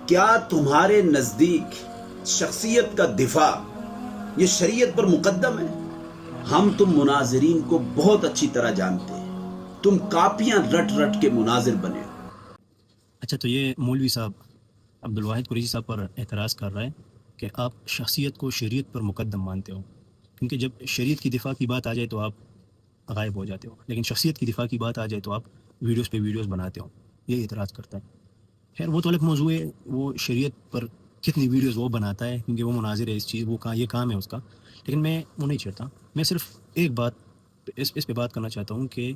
کیا تمہارے نزدیک شخصیت کا دفاع یہ شریعت پر مقدم ہے؟ ہم تم مناظرین کو بہت اچھی طرح جانتے ہیں، تم کاپیاں رٹ رٹ کے مناظر بنے ہو۔ اچھا، تو یہ مولوی صاحب عبد الواحد قریشی صاحب پر اعتراض کر رہا ہے کہ آپ شخصیت کو شریعت پر مقدم مانتے ہو، کیونکہ جب شریعت کی دفاع کی بات آ جائے تو آپ غائب ہو جاتے ہو، لیکن شخصیت کی دفاع کی بات آ جائے تو آپ ویڈیوز پہ ویڈیوز بناتے ہو۔ یہ اعتراض کرتا ہے۔ خیر وہ تو الگ موضوع ہے، وہ شریعت پر کتنی ویڈیوز وہ بناتا ہے، کیونکہ وہ مناظر ہے، اس چیز وہ یہ کام ہے اس کا، لیکن میں وہ نہیں چاہتا۔ میں صرف ایک بات اس پہ بات کرنا چاہتا ہوں کہ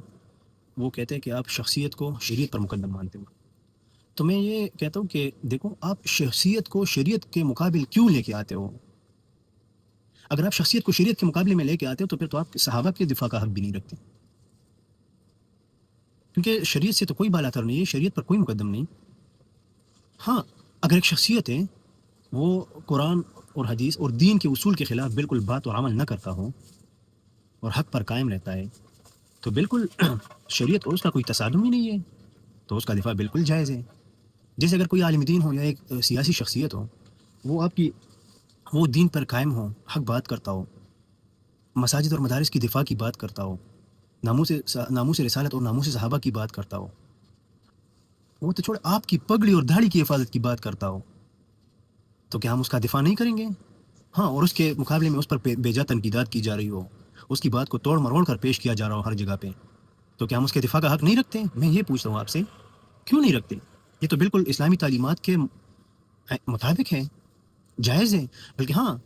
وہ کہتے ہیں کہ آپ شخصیت کو شریعت پر مقدم مانتے ہو۔ تو میں یہ کہتا ہوں کہ دیکھو، آپ شخصیت کو شریعت کے مقابل کیوں لے کے آتے ہو؟ اگر آپ شخصیت کو شریعت کے مقابلے میں لے کے آتے ہو تو پھر تو آپ صحابہ کے دفاع کا حق بھی نہیں رکھتے، کیونکہ شریعت سے تو کوئی بالا تر نہیں ہے، شریعت پر کوئی مقدم نہیں۔ ہاں، اگر ایک شخصیت ہے وہ قرآن اور حدیث اور دین کے اصول کے خلاف بالکل بات اور عمل نہ کرتا ہو اور حق پر قائم رہتا ہے، تو بالکل شریعت اور اس کا کوئی تصادم ہی نہیں ہے، تو اس کا دفاع بالکل جائز ہے۔ جیسے اگر کوئی عالم دین ہو یا ایک سیاسی شخصیت ہو، وہ دین پر قائم ہو، حق بات کرتا ہو، مساجد اور مدارس کی دفاع کی بات کرتا ہو، ناموس رسالت اور ناموس صحابہ کی بات کرتا ہو، وہ تو چھوڑ آپ کی پگڑی اور داڑھی کی حفاظت کی بات کرتا ہو، تو کیا ہم اس کا دفاع نہیں کریں گے؟ ہاں، اور اس کے مقابلے میں اس پر بے جا تنقیدات کی جا رہی ہو، اس کی بات کو توڑ مروڑ کر پیش کیا جا رہا ہو ہر جگہ پہ، تو کیا ہم اس کے دفاع کا حق نہیں رکھتے؟ میں یہ پوچھتا ہوں آپ سے، کیوں نہیں رکھتے؟ یہ تو بالکل اسلامی تعلیمات کے مطابق ہے، جائز ہے، بلکہ ہاں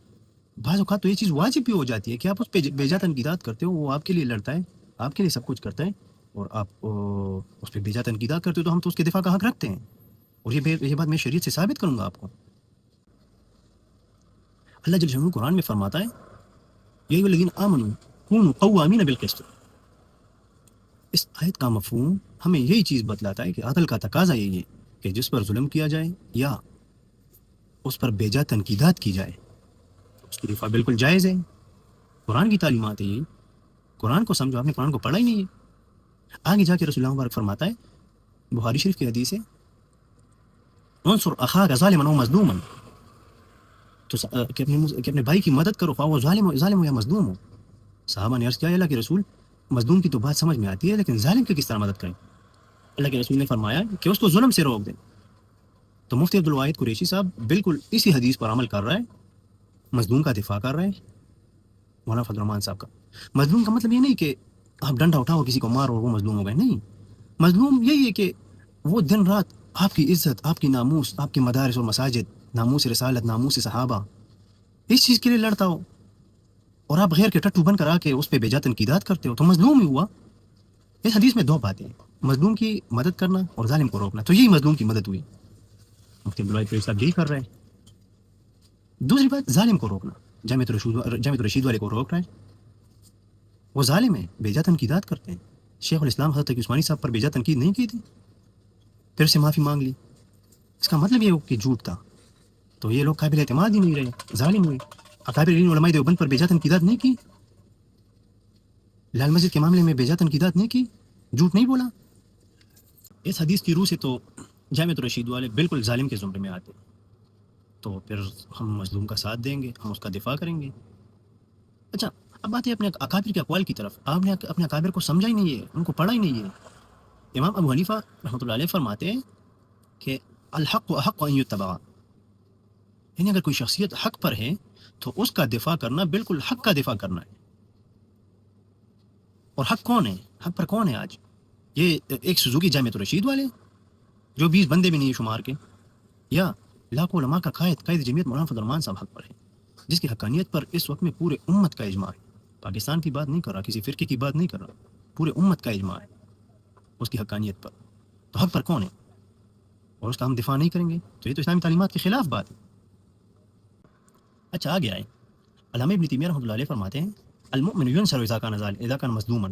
بعض اوقات تو یہ چیز واجب بھی ہو جاتی ہے کہ آپ اس پہ بے جا تنقیدات کرتے ہو، وہ آپ کے لیے لڑتا ہے، آپ کے لیے سب کچھ کرتا ہے، اور آپ اس پہ بے جا تنقیدات کرتے ہو تو ہم تو اس کے دفاع کا حق رکھتے ہیں، اور یہ بات میں شریعت سے ثابت کروں گا آپ کو۔ اللہ جل شانہ قرآن میں فرماتا ہے، یا ایھا الذین آمنوا کونوا قوامین بالقسط۔ اس آیت کا مفہوم ہمیں یہی چیز بتلاتا ہے کہ عدل کا تقاضا یہی ہے کہ جس پر ظلم کیا جائے یا اس پر بے جا تنقیدات کی جائے، اس کی دفاع بالکل جائز ہے۔ قرآن کی تعلیمات ہے یہ، قرآن کو سمجھو، آپ نے قرآن کو پڑھا ہی نہیں ہے۔ آگے جا کے رسول اللہ مبارک فرماتا ہے، بخاری شریف کی حدیث ہے، انصر اخاک ظالما او مظلوما، تو کہ اپنے بھائی کی مدد کرو، خواہ وہ ظالم ہو یا مظلوم ہو۔ صحابہ نے عرض کیا، اللہ کے رسول، مظلوم کی تو بات سمجھ میں آتی ہے، لیکن ظالم کی کس طرح مدد کریں؟ اللہ کے رسول نے فرمایا کہ اس کو ظلم سے روک دیں۔ تو مفتی عبد الواحد قریشی صاحب بالکل اسی حدیث پر عمل کر رہا ہے، مظلوم کا دفاع کر رہے ہیں، مولانا فضل الرحمان صاحب کا۔ مظلوم کا مطلب یہ نہیں کہ آپ ڈنڈا اٹھاؤ کسی کو مارو اور وہ مظلوم ہو گئے، نہیں۔ مظلوم یہی ہے کہ وہ دن رات آپ کی عزت، آپ کی ناموس، آپ کے مدارس اور مساجد، ناموس رسالت، ناموس صحابہ، اس چیز کے لیے لڑتا ہو، اور آپ غیر کے ٹٹو بن کر آ کے اس پہ بے جا تنقیدات کرتے ہو، تو مظلوم ہی ہوا۔ اس حدیث میں دو باتیں ہیں، مظلوم کی مدد کرنا اور ظالم کو روکنا، تو یہی مظلوم کی مدد ہوئی، مفتی عبد الواحد قریشی صاحب یہی کر رہے ہیں۔ دوسری بات، ظالم کو روکنا، جامعۃ الرشید والے کو روک رہے ہیں، وہ ظالم ہیں، بے جا تنقیدات کرتے ہیں۔ شیخ الاسلام حضرت تقی عثمانی صاحب پر بے جا تنقید نہیں کی تھی، پھر سے معافی مانگ لی، اس کا مطلب یہ ہو کہ جھوٹ تھا، تو یہ لوگ قابل اعتماد ہی نہیں رہے، ظالم ہوئے۔ اکابر علماء دیوبند پر بے جا تنقیدات نہیں کی، لال مسجد کے معاملے میں بے جا تنقیدات نہیں کی، جھوٹ نہیں بولا۔ اس حدیث کی روح سے تو جامعۃ الرشید والے بالکل ظالم کے زمرے میں آتے، تو پھر ہم مظلوم کا ساتھ دیں گے، ہم اس کا دفاع کریں گے۔ اچھا، اب بات ہے اپنے اکابر کے اقوال کی طرف۔ آپ نے اپنے اکابر کو سمجھا ہی نہیں ہے، ان کو پڑھا ہی نہیں ہے۔ امام ابو حنیفہ رحمۃ اللہ علیہ فرماتے ہیں کہ الحق احق ان یتبع، یعنی اگر کوئی شخصیت حق پر ہے تو اس کا دفاع کرنا بالکل حق کا دفاع کرنا ہے۔ اور حق کون ہے؟ حق پر کون ہے آج؟ یہ ایک سوزوکی جامعۃ الرشید والے جو 20 بندے بھی نہیں شمار کے، یا لاکھوں علماء کا قائد جمعیت مولانا فضل الرحمان صاحب حق پر ہے، جس کی حقانیت پر اس وقت میں پورے امت کا اجماع ہے۔ پاکستان کی بات نہیں کر رہا، کسی فرقے کی بات نہیں کر رہا، پورے امت کا اجماع ہے اس کی حقانیت پر، تو حق پر کون ہے اور اس کا ہم دفاع نہیں کریں گے؟ تو یہ تو اسلامی تعلیمات کے خلاف بات ہے۔ اچھا، آگے آئے، علامہ ابن تیمیہ رحمۃ اللہ علیہ فرماتے ہیں، المؤمن ينصر اذا كان مظلوما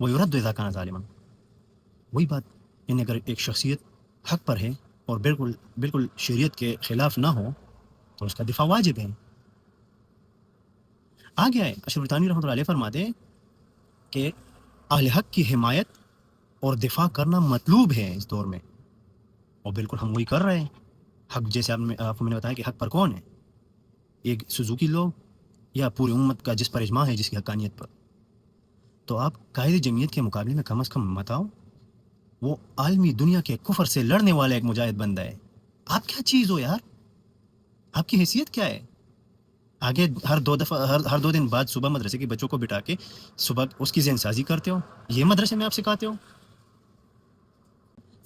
ويرد اذا كان ظالما۔ وہی بات، یعنی اگر ایک شخصیت حق پر ہے اور بالکل شریعت کے خلاف نہ ہو تو اس کا دفاع واجب ہے۔ آگے آئے، اشرف تھانوی رحمۃ اللہ علیہ فرماتے ہیں کہ اہل حق کی حمایت اور دفاع کرنا مطلوب ہے اس دور میں، اور بالکل ہم وہی کر رہے ہیں۔ حق جیسے آپ کو میں نے بتایا کہ حق پر کون ہے، ایک سوزوکی لوگ یا پوری امت کا جس پر اجماع ہے جس کی حقانیت پر. تو آپ قائد جمعیت کے مقابلے میں کم از کم مت آؤ. وہ عالمی دنیا کے کفر سے لڑنے والا ایک مجاہد بندہ ہے. آپ کیا چیز ہو یار؟ آپ کی حیثیت کیا ہے؟ آگے ہر 2 دن بعد صبح مدرسے کے بچوں کو بٹھا کے صبح اس کی ذہن سازی کرتے ہو. یہ مدرسے میں آپ سکھاتے ہو؟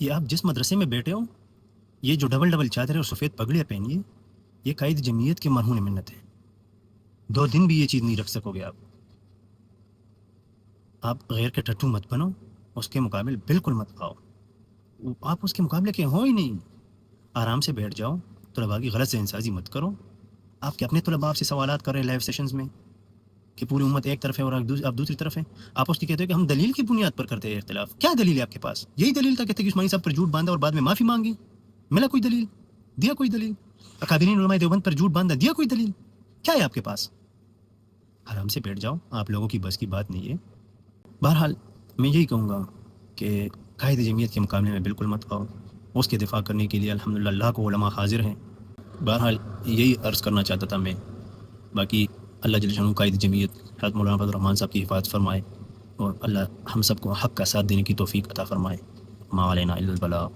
یہ آپ جس مدرسے میں بیٹھے ہو، یہ جو ڈبل چادریں اور سفید پگڑیاں پہنیے، یہ قائد جمعیت کے مرہون منت ہے. 2 دن بھی یہ چیز نہیں رکھ سکو گے آپ. آپ غیر کے ٹٹو مت بنو، اس کے مقابل بالکل مت آؤ. آپ اس کے مقابلے کے ہو ہی نہیں. آرام سے بیٹھ جاؤ، طلباء کی غلط ذہن سازی مت کرو. آپ کے اپنے طلباء آپ سے سوالات کر رہے ہیں لائیو سیشنز میں کہ پوری امت ایک طرف ہے اور آپ دوسری طرف ہیں. آپ اس کی کہتے ہو کہ ہم دلیل کی بنیاد پر کرتے ہیں اختلاف. کیا دلیل ہے آپ کے پاس؟ یہی دلیل تھا کہ تقی عثمانی صاحب پر جھوٹ باندھا اور بعد میں معافی مانگی. ملا کوئی دلیل؟ دیا کوئی دلیل؟ اکابرین علماء دیوبند پر جھوٹ باندھا، دیا کوئی دلیل؟ کیا ہے آپ کے پاس؟ آرام سے بیٹھ جاؤ، آپ لوگوں کی بس کی بات نہیں ہے. بہرحال میں یہی کہوں گا کہ قائد جمعیت کے مقابلے میں بالکل مت آؤ. اس کے دفاع کرنے کے لیے الحمدللہ اللہ کو علماء حاضر ہیں. بہرحال یہی عرض کرنا چاہتا تھا میں. باقی اللہ جل شانہ قائد جمعیت حضرت مولانا فضل الرحمان صاحب کی حفاظت فرمائے اور اللہ ہم سب کو حق کا ساتھ دینے کی توفیق عطا فرمائے. ما علینا الا البلاغ.